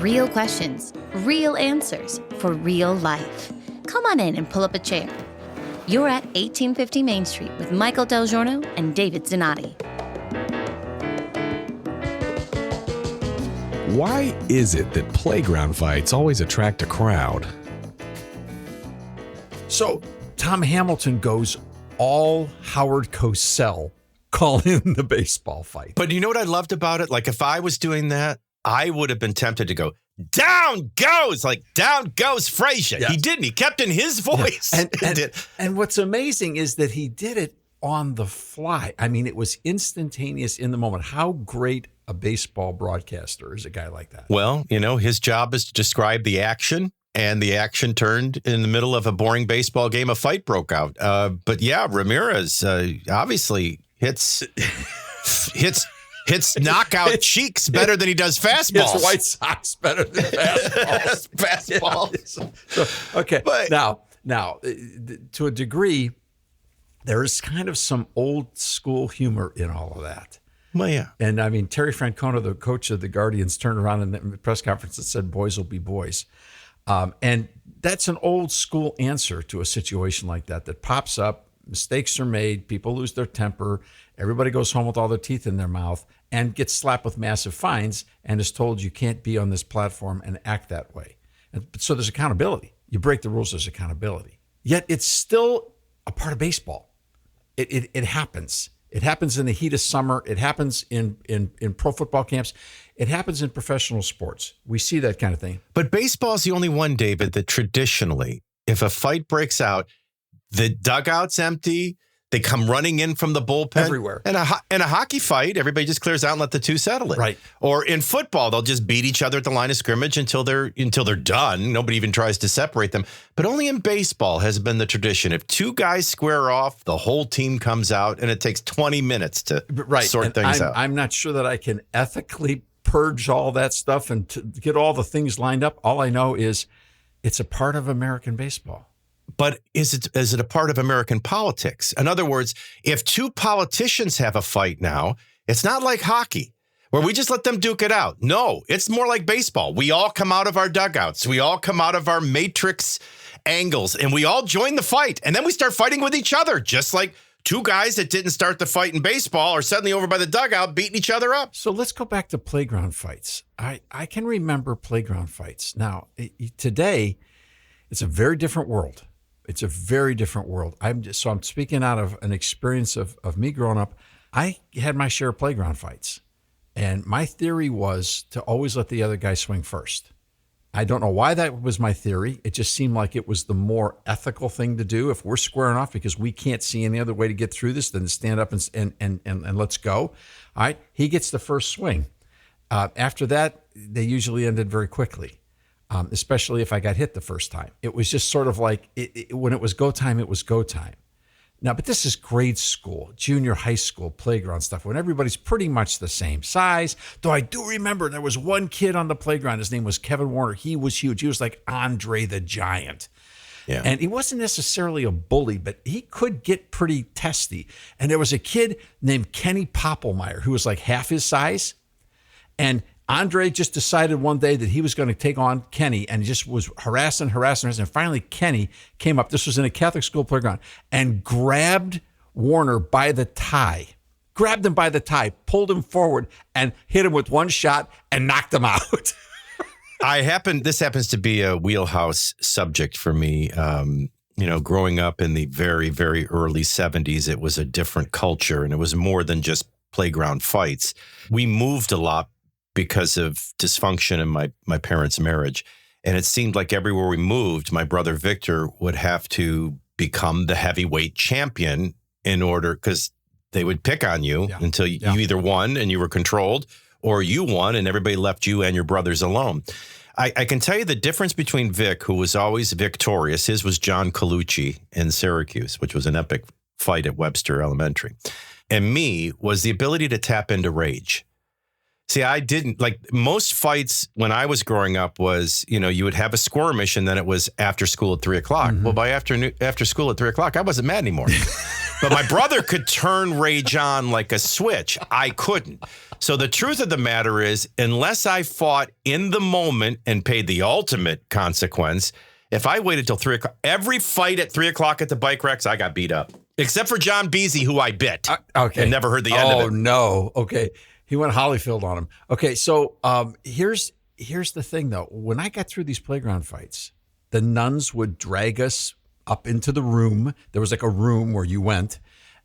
Real questions, real answers for real life. Come on in and pull up a chair. You're at 1850 Main Street with Michael DelGiorno and David Zanotti. Why is it that playground fights always attract a crowd? So Tom Hamilton goes all Howard Cosell calling the baseball fight. But you know what I loved about it? Like, if I was doing that, I would have been tempted to go, down goes, like, down goes Frazier. Yes. He didn't. He kept in his voice. Yeah. And what's amazing is that he did it on the fly. I mean, it was instantaneous in the moment. How great a baseball broadcaster is a guy like that? Well, you know, his job is to describe the action, and the action turned in the middle of a boring baseball game. A fight broke out. But yeah, Ramirez obviously hits knockout cheeks better than he does fastballs. Hits White Sox better than fastballs. Fastballs. So, okay. But now, to a degree, there is kind of some old school humor in all of that. Well, yeah. And I mean, Terry Francona, the coach of the Guardians, turned around in the press conference and said, boys will be boys. And that's an old school answer to a situation like that pops up. Mistakes are made. People lose their temper. Everybody goes home with all their teeth in their mouth and gets slapped with massive fines and is told you can't be on this platform and act that way. And so there's accountability. You break the rules, there's accountability. Yet it's still a part of baseball. It happens. It happens in the heat of summer. It happens in pro football camps. It happens in professional sports. We see that kind of thing. But baseball's the only one, David, that traditionally, if a fight breaks out, the dugout's empty. They come running in from the bullpen. Everywhere. And a hockey fight, everybody just clears out and let the two settle it. Right. Or in football, they'll just beat each other at the line of scrimmage until they're done. Nobody even tries to separate them. But only in baseball has been the tradition. If two guys square off, the whole team comes out, and it takes 20 minutes to sort things out. I'm not sure that I can ethically purge all that stuff and to get all the things lined up. All I know is it's a part of American baseball. But is it a part of American politics? In other words, if two politicians have a fight now, it's not like hockey where we just let them duke it out. No, it's more like baseball. We all come out of our dugouts. We all come out of our matrix angles and we all join the fight. And then we start fighting with each other, just like two guys that didn't start the fight in baseball are suddenly over by the dugout beating each other up. So let's go back to playground fights. I can remember playground fights. Now, today, it's a very different world. It's a very different world. I'm speaking out of an experience of me growing up. I had my share of playground fights. And my theory was to always let the other guy swing first. I don't know why that was my theory. It just seemed like it was the more ethical thing to do. If we're squaring off because we can't see any other way to get through this than to stand up and let's go. All right, he gets the first swing. After that, they usually ended very quickly. Especially if I got hit the first time. It was just sort of like when it was go time, it was go time. Now, but this is grade school, junior high school, playground stuff, when everybody's pretty much the same size. Though I do remember there was one kid on the playground. His name was Kevin Warner. He was huge. He was like Andre the Giant. Yeah. And he wasn't necessarily a bully, but he could get pretty testy. And there was a kid named Kenny Poppelmeyer who was like half his size. And Andre just decided one day that he was going to take on Kenny and just was harassing. And finally, Kenny came up. This was in a Catholic school playground and grabbed Warner by the tie, pulled him forward and hit him with one shot and knocked him out. This happens to be a wheelhouse subject for me. Growing up in the very, very early 70s, it was a different culture and it was more than just playground fights. We moved a lot because of dysfunction in my parents' marriage. And it seemed like everywhere we moved, my brother Victor would have to become the heavyweight champion in order, because they would pick on you until you either won and you were controlled, or you won and everybody left you and your brothers alone. I can tell you the difference between Vic, who was always victorious, his was John Colucci in Syracuse, which was an epic fight at Webster Elementary, and me was the ability to tap into rage. See, I didn't, like most fights when I was growing up was, you would have a skirmish and then it was after school at 3:00. Mm-hmm. Well, by after school at 3:00, I wasn't mad anymore. But my brother could turn rage on like a switch. I couldn't. So the truth of the matter is, unless I fought in the moment and paid the ultimate consequence, if I waited till 3 o'clock, every fight at 3 o'clock at the bike racks, I got beat up. Except for John Beasy, who I bit. Okay. And never heard the end of it. Oh, no. Okay. He went Holyfield on him. Okay. So here's the thing, though. When I got through these playground fights, the nuns would drag us up into the room. There was like a room where you went,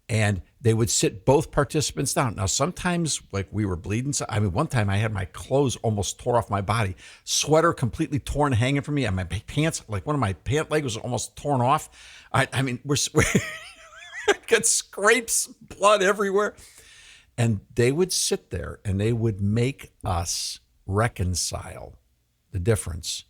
and they would sit both participants down. Now, sometimes like we were bleeding. I mean, one time I had my clothes almost tore off my body, sweater completely torn, hanging from me, and my pants, like one of my pant leg was almost torn off. I mean, we're got scrapes, blood everywhere. And they would sit there and they would make us reconcile the difference.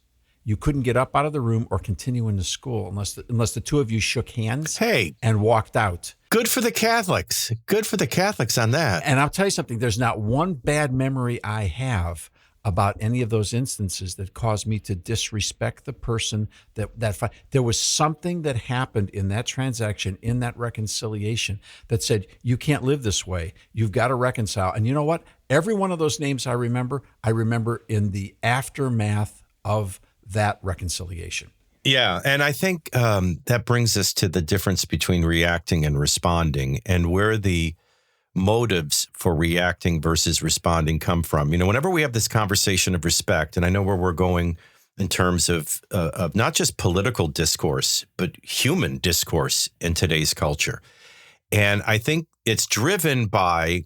You couldn't get up out of the room or continue into school unless the two of you shook hands and walked out. Good for the Catholics. Good for the Catholics on that. And I'll tell you something. There's not one bad memory I have about any of those instances that caused me to disrespect the person that fight. There was something that happened in that transaction, in that reconciliation, that said, you can't live this way. You've got to reconcile. And you know what? Every one of those names I remember in the aftermath of that reconciliation. Yeah, and I think that brings us to the difference between reacting and responding, and where the motives for reacting versus responding come from. You know, whenever we have this conversation of respect, and I know where we're going in terms of not just political discourse, but human discourse in today's culture. And I think it's driven by,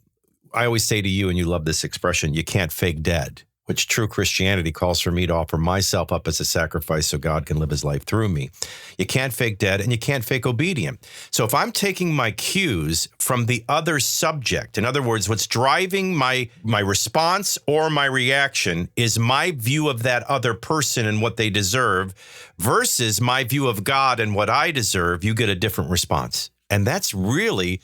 I always say to you, and you love this expression, you can't fake dead, which true Christianity calls for me to offer myself up as a sacrifice so God can live his life through me. You can't fake dead and you can't fake obedient. So if I'm taking my cues from the other subject, in other words, what's driving my response or my reaction is my view of that other person and what they deserve versus my view of God and what I deserve, you get a different response. And that's really,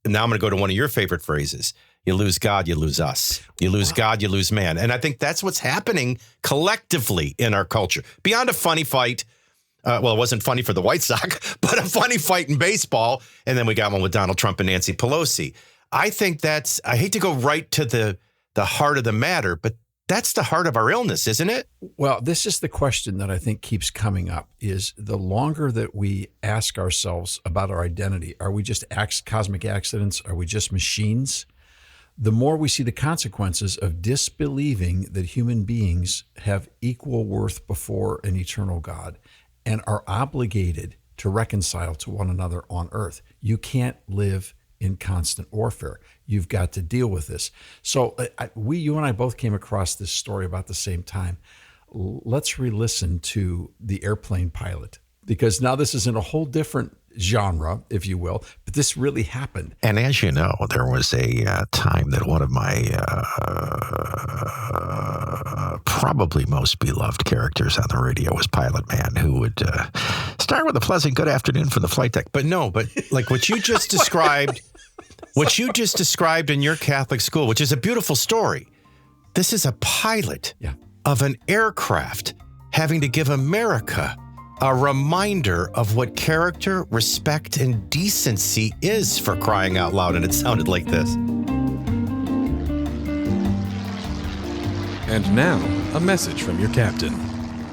now I'm going to go to one of your favorite phrases. You lose God, you lose us. You lose God, you lose man. And I think that's what's happening collectively in our culture. Beyond a funny fight, well, it wasn't funny for the White Sox, but a funny fight in baseball. And then we got one with Donald Trump and Nancy Pelosi. I think that's, I hate to go right to the heart of the matter, but that's the heart of our illness, isn't it? Well, this is the question that I think keeps coming up, is the longer that we ask ourselves about our identity, are we just cosmic accidents? Are we just machines? The more we see the consequences of disbelieving that human beings have equal worth before an eternal God and are obligated to reconcile to one another on earth. You can't live in constant warfare. You've got to deal with this. So you and I both came across this story about the same time. Let's re-listen to the airplane pilot, because now this is in a whole different genre, if you will, but this really happened. And as you know, there was a time that one of my probably most beloved characters on the radio was Pilot Man, who would start with a pleasant good afternoon from the flight deck. But like what you just described, in your Catholic school, which is a beautiful story. This is a pilot of an aircraft having to give America a reminder of what character, respect, and decency is, for crying out loud. And it sounded like this. And now, a message from your captain.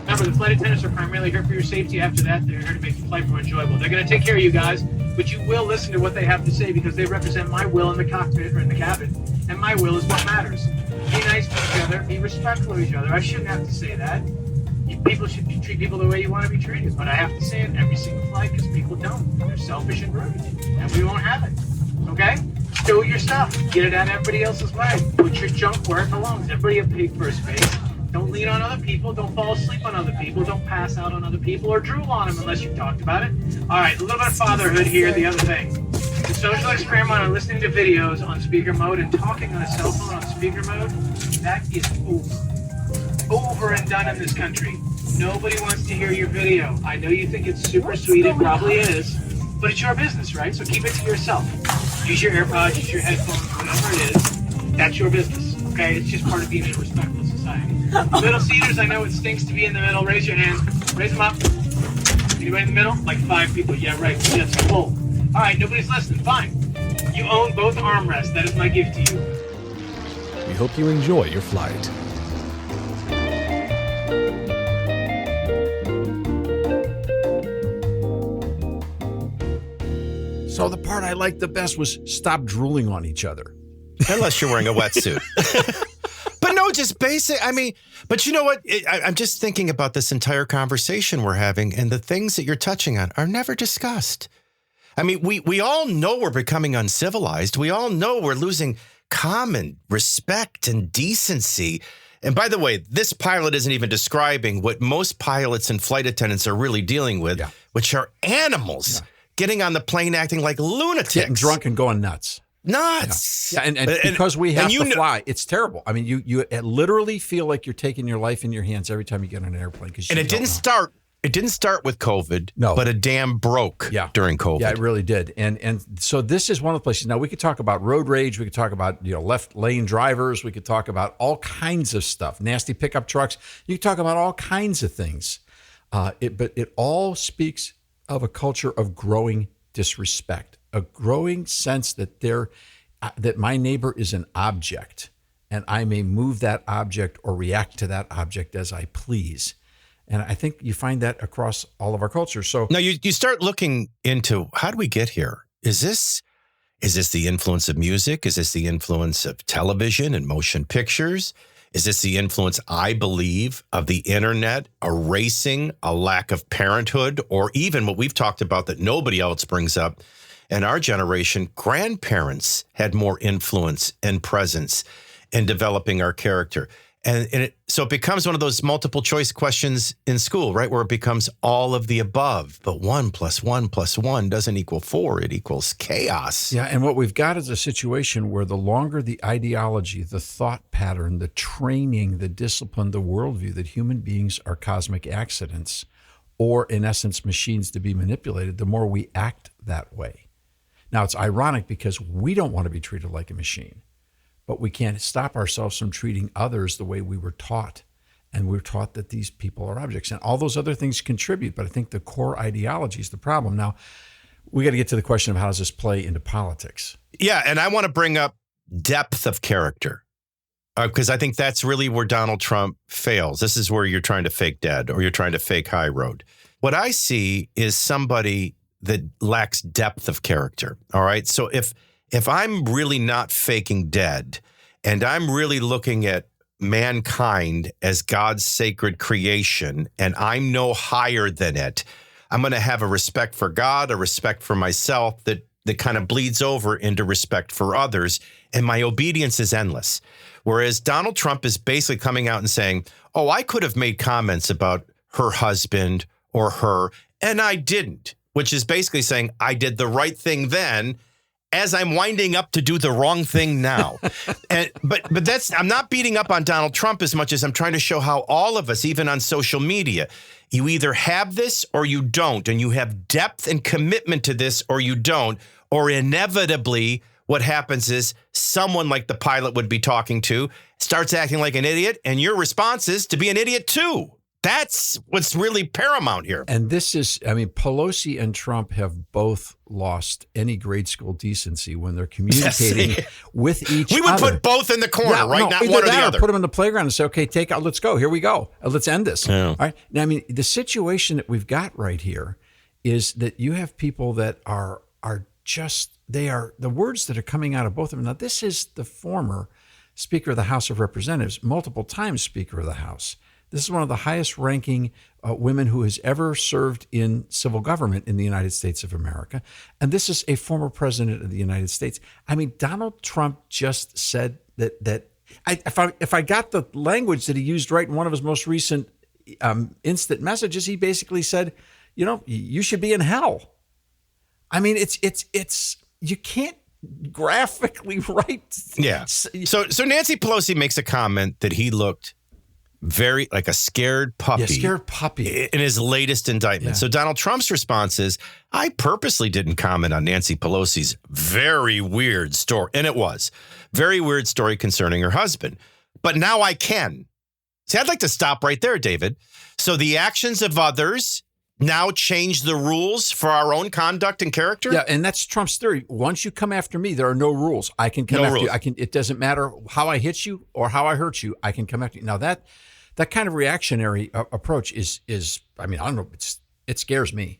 Remember, the flight attendants are primarily here for your safety. After that, they're here to make the flight more enjoyable. They're going to take care of you guys, but you will listen to what they have to say, because they represent my will in the cockpit or in the cabin, and my will is what matters. Be nice to each other. Be respectful of each other. I shouldn't have to say that. People should treat people the way you want to be treated, but I have to say it every single flight, because people don't. They're selfish and rude, and we won't have it. Okay? Do your stuff. Get it out everybody else's way. Put your junk where it belongs. Everybody have paid for a space. Don't lean on other people. Don't fall asleep on other people. Don't pass out on other people or drool on them unless you've talked about it. All right, a little bit of fatherhood here. The other thing. The social experiment on listening to videos on speaker mode and talking on a cell phone on speaker mode, that is over and done in this country. Nobody wants to hear your video. I know you think it's super sweet. It probably is. But it's your business, right? So keep it to yourself. Use your AirPods, use your headphones, whatever it is. That's your business, okay? It's just part of being in a respectful society. Middle seaters, I know it stinks to be in the middle. Raise your hand. Raise them up. Anybody in the middle? Like 5 people. Yeah, right. That's full. All right, right, nobody's listening. Fine. You own both armrests. That is my gift to you. We hope you enjoy your flight. So the part I liked the best was stop drooling on each other. Unless you're wearing a wetsuit. But no, just basic. I mean, but you know what? I'm just thinking about this entire conversation we're having, and the things that you're touching on are never discussed. I mean, we all know we're becoming uncivilized. We all know we're losing common respect and decency. And by the way, this pilot isn't even describing what most pilots and flight attendants are really dealing with, which are animals getting on the plane acting like lunatics. Getting drunk and going nuts. Nuts. Yeah, and because we have to fly, it's terrible. I mean, you literally feel like you're taking your life in your hands every time you get on an airplane. And it didn't start with COVID, but a dam broke during COVID. Yeah, it really did. And so this is one of the places. Now, we could talk about road rage. We could talk about left lane drivers. We could talk about all kinds of stuff, nasty pickup trucks. You could talk about all kinds of things. But it all speaks of a culture of growing disrespect, a growing sense that that my neighbor is an object, and I may move that object or react to that object as I please. And I think you find that across all of our cultures. So now you start looking into, how do we get here? Is this the influence of music? Is this the influence of television and motion pictures? Is this the influence, I believe, of the internet erasing a lack of parenthood, or even what we've talked about that nobody else brings up? In our generation, grandparents had more influence and presence in developing our character. And so it becomes one of those multiple choice questions in school, right? Where it becomes all of the above, but 1 + 1 + 1 doesn't equal 4. It equals chaos. Yeah. And what we've got is a situation where the longer the ideology, the thought pattern, the training, the discipline, the worldview that human beings are cosmic accidents, or in essence, machines to be manipulated, the more we act that way. Now, it's ironic because we don't want to be treated like a machine, but we can't stop ourselves from treating others the way we were taught. And we're taught that these people are objects, and all those other things contribute. But I think the core ideology is the problem. Now, we got to get to the question of how does this play into politics? Yeah. And I want to bring up depth of character, because I think that's really where Donald Trump fails. This is where you're trying to fake dead, or you're trying to fake high road. What I see is somebody that lacks depth of character. All right. So if I'm really not faking dead, and I'm really looking at mankind as God's sacred creation, and I'm no higher than it, I'm going to have a respect for God, a respect for myself that kind of bleeds over into respect for others. And my obedience is endless. Whereas Donald Trump is basically coming out and saying, oh, I could have made comments about her husband or her, and I didn't, which is basically saying I did the right thing then, as I'm winding up to do the wrong thing now. But I'm not beating up on Donald Trump as much as I'm trying to show how all of us, even on social media, you either have this or you don't, and you have depth and commitment to this or you don't, or inevitably what happens is someone like the pilot would be talking to starts acting like an idiot, and your response is to be an idiot too. That's what's really paramount here. And this is, I mean, Pelosi and Trump have both lost any grade school decency when they're communicating with each other. We would put both in the corner, right? Not one or the other. Put them in the playground and say, okay, take out, let's go. Here we go. Let's end this. Yeah. All right. Now, I mean, the situation that we've got right here is that you have people that are just, they are, the words that are coming out of both of them. Now, this is the former Speaker of the House of Representatives, multiple times Speaker of the House. This is one of the highest ranking women who has ever served in civil government in the United States of America. And this is a former president of the United States. I mean, Donald Trump just said that if I got the language that he used right in one of his most recent instant messages, he basically said, you should be in hell. I mean, it's you can't graphically write. Yeah. So Nancy Pelosi makes a comment that he looked very like a scared puppy. Yeah, scared puppy. In his latest indictment. Yeah. So Donald Trump's response is, I purposely didn't comment on Nancy Pelosi's very weird story. And it was very weird story concerning her husband. But now I can. See, I'd like to stop right there, David. So the actions of others now change the rules for our own conduct and character? Yeah, and that's Trump's theory. Once you come after me, there are no rules. I can come after you. It doesn't matter how I hit you or how I hurt you. I can come after you. Now that kind of reactionary approach is I don't know. It scares me.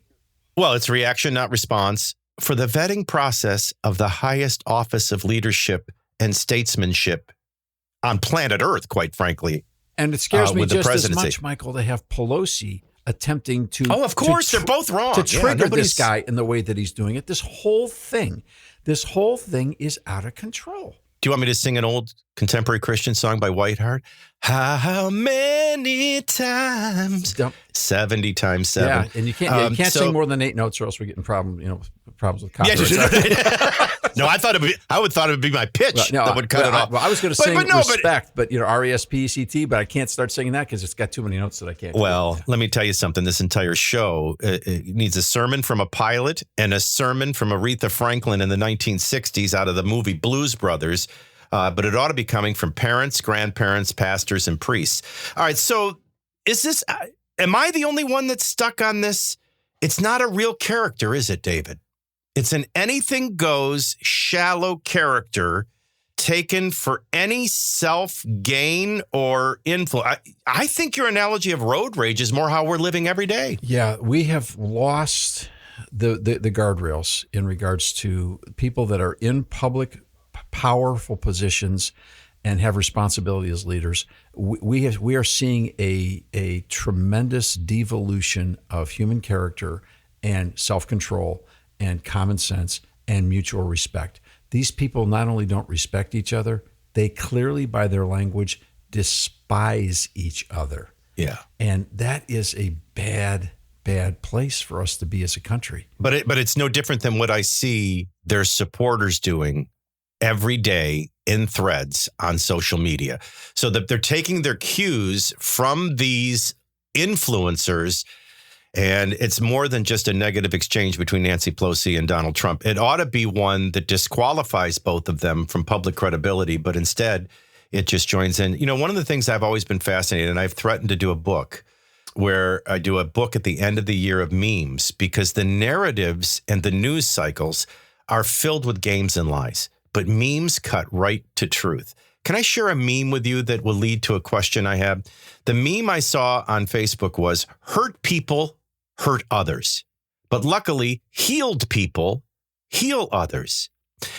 Well, it's reaction, not response. For the vetting process of the highest office of leadership and statesmanship on planet Earth, quite frankly. And it scares me with the just as presidency. much, Michael, to have Pelosi attempting to... Oh, of course, they're both wrong. To trigger this guy in the way that he's doing it. This whole thing is out of control. Do you want me to sing an old contemporary Christian song by Whiteheart? How many times? 70 times 7. Yeah, and you can't sing more than 8 notes or else we're getting problems with copyright. Yeah, no, I would thought it would be my pitch that would cut it off. Well, I was going to sing respect, but RESPECT, but I can't start singing that because it's got too many notes that I can't. Well, let me tell you something. This entire show it needs a sermon from a pilot and a sermon from Aretha Franklin in the 1960s out of the movie Blues Brothers. But it ought to be coming from parents, grandparents, pastors, and priests. All right. So am I the only one that's stuck on this? It's not a real character, is it, David? It's an anything goes, shallow character taken for any self-gain or influence. I think your analogy of road rage is more how we're living every day. Yeah, we have lost the guardrails in regards to people that are in public, powerful positions and have responsibility as leaders. We are seeing a tremendous devolution of human character and self-control and common sense and mutual respect. These people not only don't respect each other, they clearly, by their language, despise each other. Yeah. And that is a bad place for us to be as a country. But it's no different than what I see their supporters doing every day in threads on social media. So that they're taking their cues from these influencers. And it's more than just a negative exchange between Nancy Pelosi and Donald Trump. It ought to be one that disqualifies both of them from public credibility, but instead it just joins in. One of the things I've always been fascinated, and I've threatened to do a book where I do a book at the end of the year of memes, because the narratives and the news cycles are filled with games and lies, but memes cut right to truth. Can I share a meme with you that will lead to a question I have? The meme I saw on Facebook was, hurt people hurt others, but luckily healed people heal others.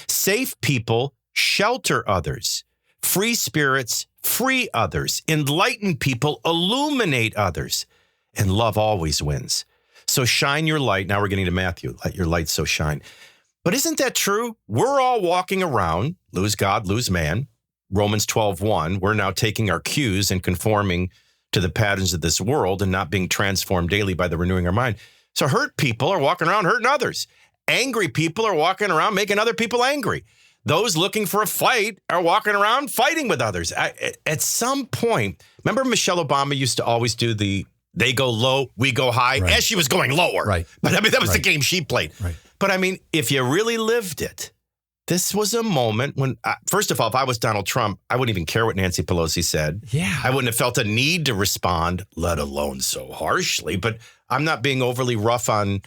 Safe people shelter others. Free spirits free others. Enlightened people illuminate others. And love always wins. So shine your light. Now we're getting to Matthew. Let your light so shine. But isn't that true? We're all walking around, lose God, lose man. Romans 12:1. We're now taking our cues and conforming to the patterns of this world and not being transformed daily by the renewing our mind. So hurt people are walking around hurting others. Angry people are walking around making other people angry. Those looking for a fight are walking around fighting with others. At some point, remember Michelle Obama used to always do they go low, we go high, as she was going lower. Right. But that was the game she played. Right. But if you really lived it, this was a moment when, first of all, if I was Donald Trump, I wouldn't even care what Nancy Pelosi said. Yeah. I wouldn't have felt a need to respond, let alone so harshly. But I'm not being overly rough on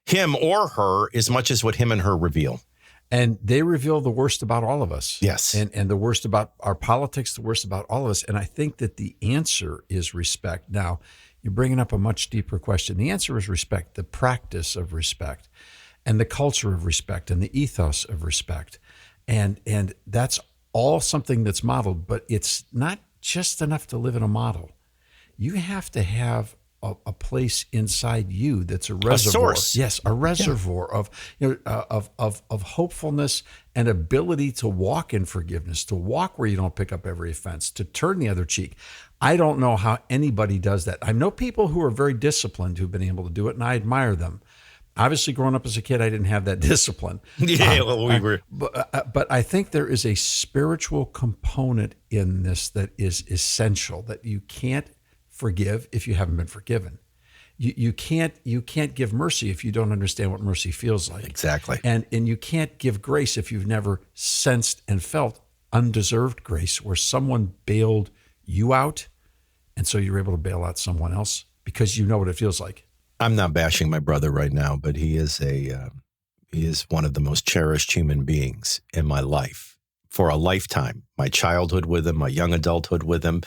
him or her as much as what him and her reveal. And they reveal the worst about all of us. Yes. And the worst about our politics, the worst about all of us. And I think that the answer is respect. Now, you're bringing up a much deeper question. The answer is respect, the practice of respect, and the culture of respect, and the ethos of respect. And that's all something that's modeled, but it's not just enough to live in a model. You have to have a place inside you that's a reservoir. A source. Yes, a reservoir of hopefulness and ability to walk in forgiveness, to walk where you don't pick up every offense, to turn the other cheek. I don't know how anybody does that. I know people who are very disciplined who've been able to do it, and I admire them. Obviously, growing up as a kid, I didn't have that discipline. Yeah, well, we were. But I think there is a spiritual component in this that is essential, that you can't forgive if you haven't been forgiven. You can't give mercy if you don't understand what mercy feels like. Exactly. And you can't give grace if you've never sensed and felt undeserved grace, where someone bailed you out, and so you're able to bail out someone else because you know what it feels like. I'm not bashing my brother right now, but he is one of the most cherished human beings in my life for a lifetime. My childhood with him, my young adulthood with him,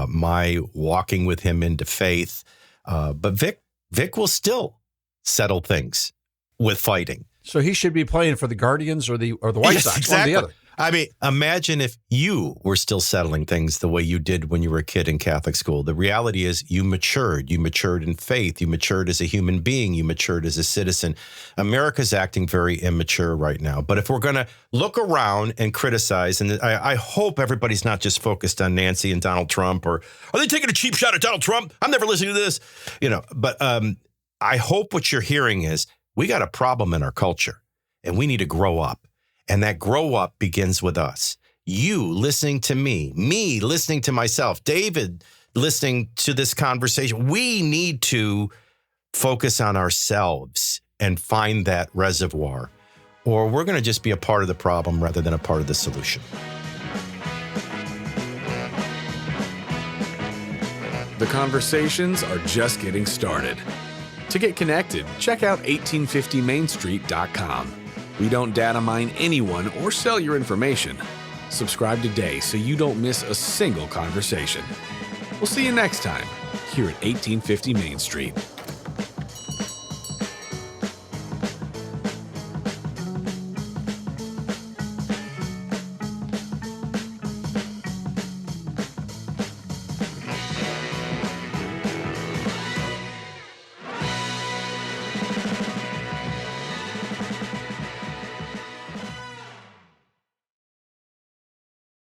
my walking with him into faith. But Vic will still settle things with fighting. So he should be playing for the Guardians or the White Sox, exactly. one or the other. I mean, imagine if you were still settling things the way you did when you were a kid in Catholic school. The reality is you matured. You matured in faith. You matured as a human being. You matured as a citizen. America's acting very immature right now. But if we're going to look around and criticize, and I hope everybody's not just focused on Nancy and Donald Trump, or are they taking a cheap shot at Donald Trump? I'm never listening to this. But I hope what you're hearing is we got a problem in our culture and we need to grow up. And that grow up begins with us. You listening to me listening to myself, David listening to this conversation. We need to focus on ourselves and find that reservoir, or we're going to just be a part of the problem rather than a part of the solution. The conversations are just getting started. To get connected, check out 1850mainstreet.com. We don't data mine anyone or sell your information. Subscribe today so you don't miss a single conversation. We'll see you next time here at 1850 Main Street.